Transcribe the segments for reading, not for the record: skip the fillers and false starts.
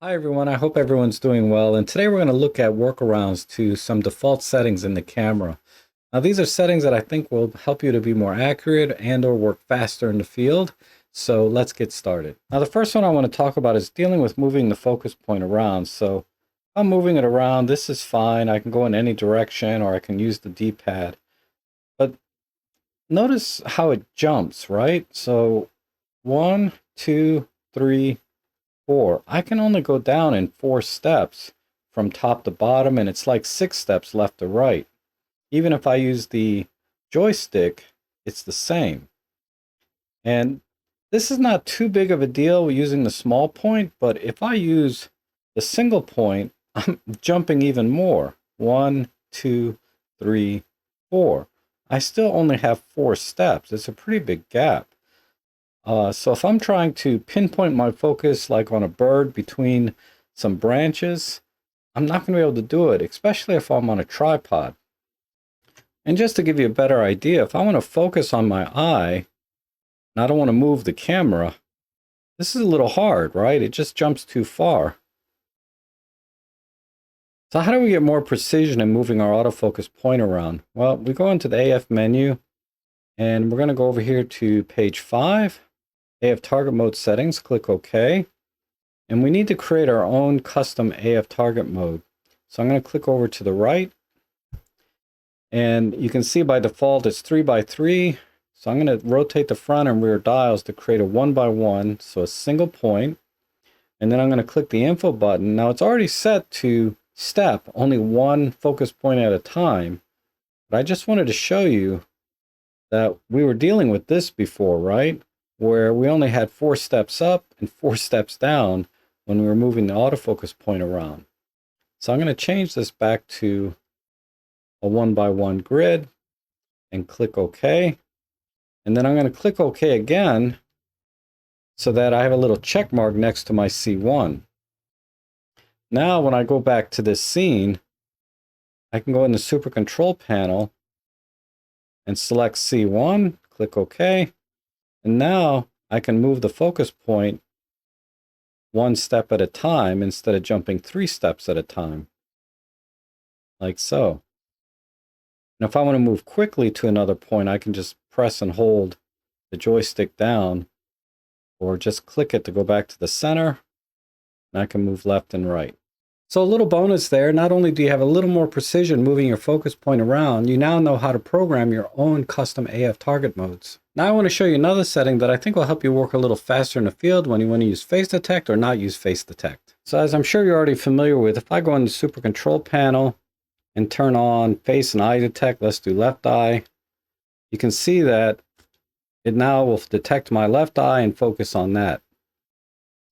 Hi everyone, I hope everyone's doing well, and today we're going to look at workarounds to some default settings in the camera. Now these are settings that I think will help you to be more accurate and or work faster in the field, so let's get started. Now the first one I want to talk about is dealing with moving the focus point around. So if I'm moving it around, this is fine. I can go in any direction or I can use the D-pad. But notice how it jumps, right? So 1, 2, 3, 4. I can only go down in 4 steps from top to bottom, and it's like 6 steps left to right. Even if I use the joystick, it's the same. And this is not too big of a deal using the small point, but if I use the single point, I'm jumping even more. 1, 2, 3, 4. I still only have 4 steps. It's a pretty big gap. So if I'm trying to pinpoint my focus like on a bird between some branches, I'm not going to be able to do it, especially if I'm on a tripod. And just to give you a better idea, if I want to focus on my eye, and I don't want to move the camera, this is a little hard, right? It just jumps too far. So how do we get more precision in moving our autofocus point around? Well, we go into the AF menu, and we're going to go over here to page 5. AF target mode settings, click OK. And we need to create our own custom AF target mode. So I'm going to click over to the right. And you can see by default it's 3x3. So I'm going to rotate the front and rear dials to create a 1x1, so a single point. And then I'm going to click the info button. Now it's already set to step, only one focus point at a time. But I just wanted to show you that we were dealing with this before, right? Where we only had 4 steps up and 4 steps down when we were moving the autofocus point around. So I'm going to change this back to a 1x1 grid and click OK. And then I'm going to click OK again so that I have a little check mark next to my C1. Now when I go back to this scene, I can go in the Super Control panel and select C1, click OK. And now I can move the focus point 1 step at a time instead of jumping 3 steps at a time, like so. And if I want to move quickly to another point, I can just press and hold the joystick down or just click it to go back to the center, and I can move left and right. So a little bonus there, not only do you have a little more precision moving your focus point around, you now know how to program your own custom AF target modes. Now I want to show you another setting that I think will help you work a little faster in the field when you want to use face detect or not use face detect. So as I'm sure you're already familiar with, if I go in the Super Control panel and turn on face and eye detect, let's do left eye, you can see that it now will detect my left eye and focus on that.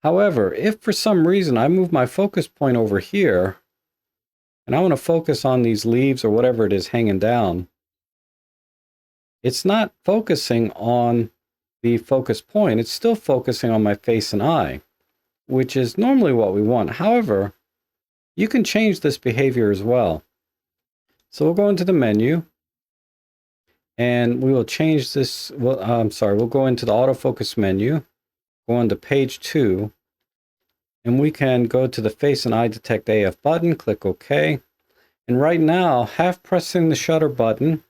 However, if for some reason I move my focus point over here and I want to focus on these leaves or whatever it is hanging down, it's not focusing on the focus point. It's still focusing on my face and eye, which is normally what we want. However, you can change this behavior as well. So we'll go into the menu and we will change this. Well, we'll go into the autofocus menu, go on to page 2, and we can go to the face and eye detect AF button, click OK. And right now, half pressing the shutter button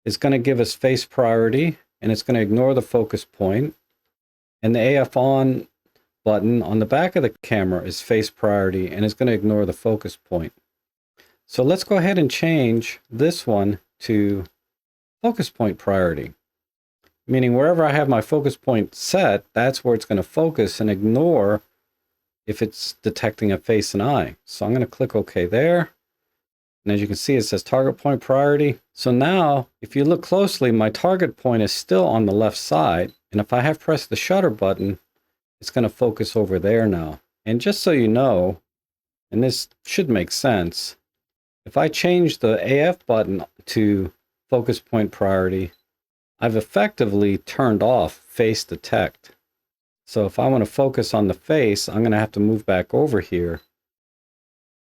is going to give us face priority, and it's going to ignore the focus point. And the AF on button on the back of the camera is face priority, and it's going to ignore the focus point. So let's go ahead and change this one to focus point priority, meaning wherever I have my focus point set, that's where it's going to focus and ignore if it's detecting a face and eye. So I'm going to click OK there. And as you can see, it says target point priority. So now, if you look closely, my target point is still on the left side. And if I have pressed the shutter button, it's going to focus over there now. And just so you know, and this should make sense, if I change the AF button to focus point priority, I've effectively turned off face detect. So if I want to focus on the face, I'm going to have to move back over here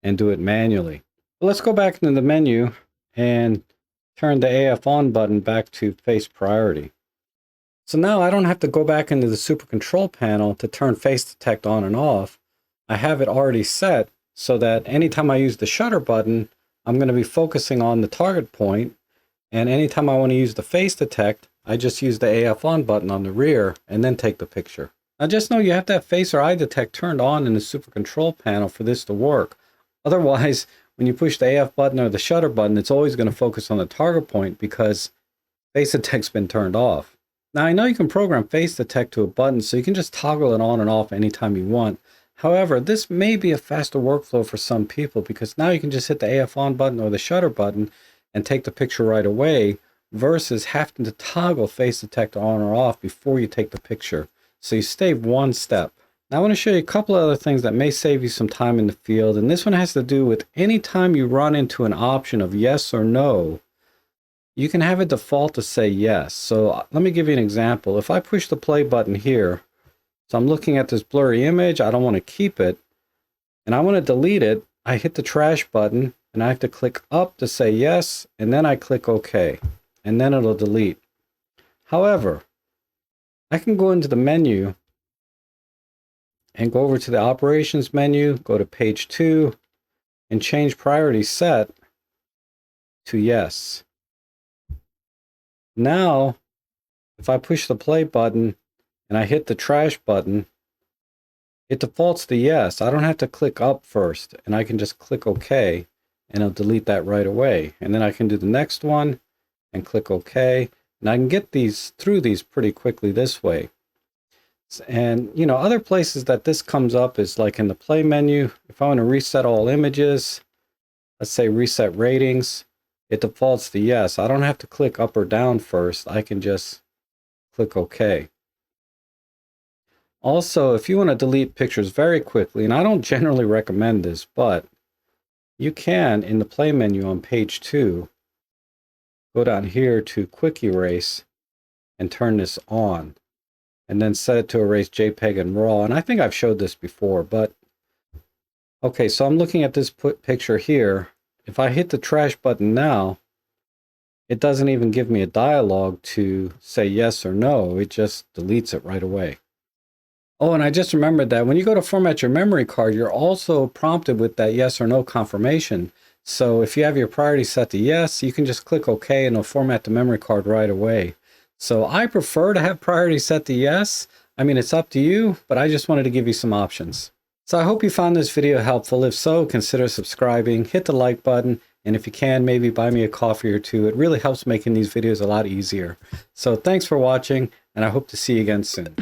and do it manually. But let's go back into the menu and turn the AF on button back to face priority. So now I don't have to go back into the Super Control panel to turn face detect on and off. I have it already set so that anytime I use the shutter button, I'm going to be focusing on the target point, and anytime I want to use the face detect, I just use the AF on button on the rear and then take the picture. Now just know you have to have face or eye detect turned on in the super control panel for this to work. Otherwise, when you push the AF button or the shutter button, it's always going to focus on the target point because face detect's been turned off. Now I know you can program face detect to a button, so you can just toggle it on and off anytime you want. However, this may be a faster workflow for some people because now you can just hit the AF on button or the shutter button and take the picture right away versus having to toggle face detect on or off before you take the picture. So you save one step. Now I want to show you a couple of other things that may save you some time in the field, and this one has to do with any time you run into an option of yes or no, you can have it default to say yes. So let me give you an example. If I push the play button here, so I'm looking at this blurry image, I don't want to keep it, and I want to delete it, I hit the trash button, and I have to click up to say yes, and then I click OK, and then it'll delete. However, I can go into the menu and go over to the operations menu, go to page 2, and change priority set to yes. Now, if I push the play button and I hit the trash button, it defaults to yes. I don't have to click up first, and I can just click OK, and it'll delete that right away. And then I can do the next one and click OK, and I can get through these pretty quickly this way. And you know, other places that this comes up is like in the play menu. If I want to reset all images, let's say reset ratings, it defaults to yes. I don't have to click up or down first. I can just click OK. Also, if you want to delete pictures very quickly, and I don't generally recommend this, but you can, in the play menu on page 2, go down here to quick erase and turn this on, and then set it to erase JPEG and RAW. And I think I've showed this before, but okay, so I'm looking at this picture here. If I hit the trash button now, it doesn't even give me a dialog to say yes or no. It just deletes it right away. Oh, and I just remembered that when you go to format your memory card, you're also prompted with that yes or no confirmation. So if you have your priority set to yes, you can just click OK and it'll format the memory card right away. So I prefer to have priority set to yes. I mean, it's up to you, but I just wanted to give you some options. So I hope you found this video helpful. If so, consider subscribing, hit the like button, and if you can, maybe buy me a coffee or two. It really helps making these videos a lot easier. So thanks for watching, and I hope to see you again soon.